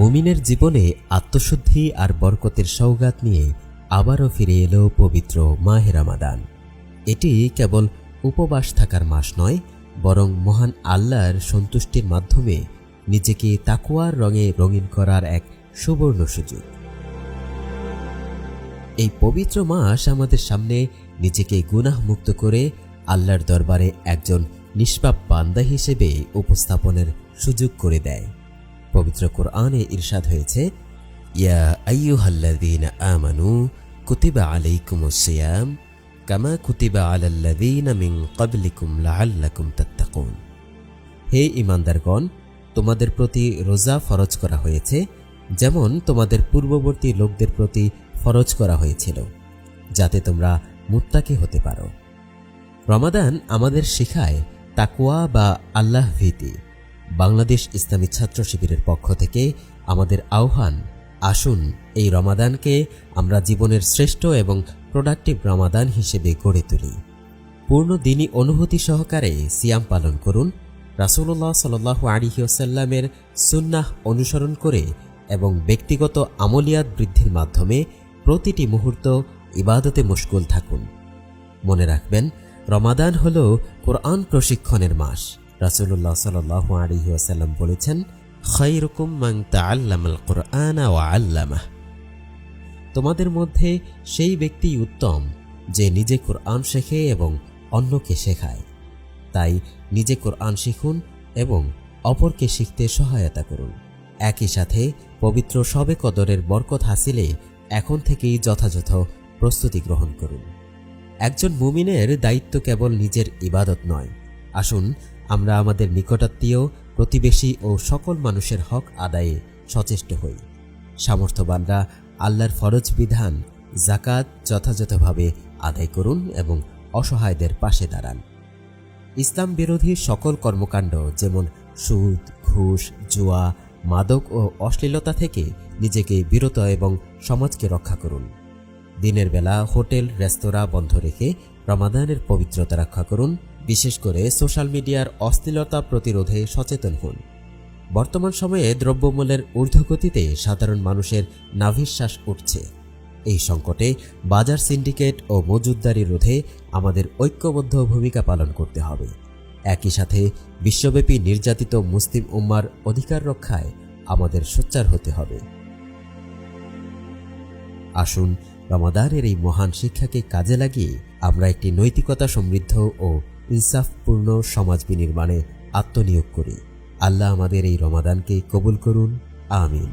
মুমিনের জীবনে আত্মশুদ্ধি আর বরকতের সওগাত নিয়ে আবারও ফিরে এলো পবিত্র মাহে রমাদান। এটি কেবল উপবাস থাকার মাস নয়, বরং মহান আল্লাহর সন্তুষ্টির মাধ্যমে নিজেকে তাকওয়ার রঙে রঙিন করার এক সুবর্ণ সুযোগ। এই পবিত্র মাস আমাদের সামনে নিজেকে গুনাহমুক্ত করে আল্লাহর দরবারে একজন নিষ্পাপ বান্দা হিসেবে উপস্থাপনের সুযোগ করে দেয়। পবিত্র কোরআনে ইরশাদ হয়েছে, ইয়া আইয়ুহাল্লাযীনা আমানু কুতিবা আলাইকুমুস সিয়াম কামা কুতিবা আলাল্লাযীনা মিন ক্বাবলিকুম লাআল্লাকুম তাত্তাকুন। হে ঈমানদারগণ, তোমাদের প্রতি রোজা ফরজ করা হয়েছে যেমন তোমাদের পূর্ববর্তী লোকদের প্রতি ফরজ করা হয়েছিল, যাতে তোমরা মুত্তাকি হতে পারো। রমাদান আমাদের শেখায় তাকওয়া বা আল্লাহ ভীতি। বাংলাদেশ ইসলামী ছাত্র শিবিরের পক্ষ থেকে আমাদের আহ্বান, আসুন এই রমাদানকে আমরা জীবনের শ্রেষ্ঠ এবং প্রোডাক্টিভ রমাদান হিসেবে গড়ে তুলি। পূর্ণ দিনী অনুভূতি সহকারে সিয়াম পালন করুন, রাসূলুল্লাহ সাল্লাল্লাহু আলাইহি ওয়াসাল্লামের সুন্নাহ অনুসরণ করে এবং ব্যক্তিগত আমলিয়াত বৃদ্ধির মাধ্যমে প্রতিটি মুহূর্ত ইবাদতে মশগুল থাকুন। মনে রাখবেন, রমাদান হল কোরআন প্রশিক্ষণের মাস। রাসূলুল্লাহ সাল্লাল্লাহু আলাইহি ওয়াসাল্লাম বলেছেন, খায়রুকুম মান তাআল্লামাল কুরআনা ওয়া আল্লামাহ। তোমাদের মধ্যে সেই ব্যক্তি উত্তম যে নিজে কোরআন শেখে এবং অন্যকে শেখায়। তাই নিজে কোরআন শিখুন এবং অপরকে শিখতে সহায়তা করুন। একই সাথে পবিত্র শবে কদরের বরকত হাসিলে এখন থেকেই যথাযথ প্রস্তুতি গ্রহণ করুন। একজন মুমিনের দায়িত্ব কেবল নিজের ইবাদত নয়। আসুন আমরা আমাদের নিকটাত্মীয়, প্রতিবেশী ও সকল মানুষের হক আদায়ে সচেষ্ট হই। সামর্থ্যবানরা আল্লাহর ফরজ বিধান যাকাত যথাযথভাবে আদায় করুন এবং অসহায়দের পাশে দাঁড়ান। ইসলাম বিরোধী সকল কর্মকাণ্ড যেমন সুদ, ঘুষ, জুয়া, মাদক ও অশ্লীলতা থেকে নিজেকে বিরত এবং সমাজকে রক্ষা করুন। দিনের বেলা হোটেল, রেস্তোরাঁ বন্ধ রেখে রমাদানের পবিত্রতা রক্ষা করুন। বিশেষ করে সোশ্যাল মিডিয়ার অশ্লীলতা প্রতিরোধে সচেতন হন। বর্তমান সময়ে দ্রব্যমূল্যের ঊর্ধ্বগতিতে সাধারণ মানুষের নাভিশ্বাস উঠছে। এই সংকটে বাজার সিন্ডিকেট ও মজুতদারি রোধে আমাদের ঐক্যবদ্ধ ভূমিকা পালন করতে হবে। একই সাথে বিশ্বব্যাপী নির্যাতিত মুসলিম উম্মার অধিকার রক্ষায় আমাদের সোচ্চার হতে হবে। আসুন রমাদানের এই মহান শিক্ষাকে কাজে লাগিয়ে আমরা একটি নৈতিকতা সমৃদ্ধ ও ইনসাফপূর্ণ সমাজ বিনির্মাণে আত্মনিয়োগ করি। আল্লাহ আমাদের এই রমাদানকে কবুল করুন। আমিন।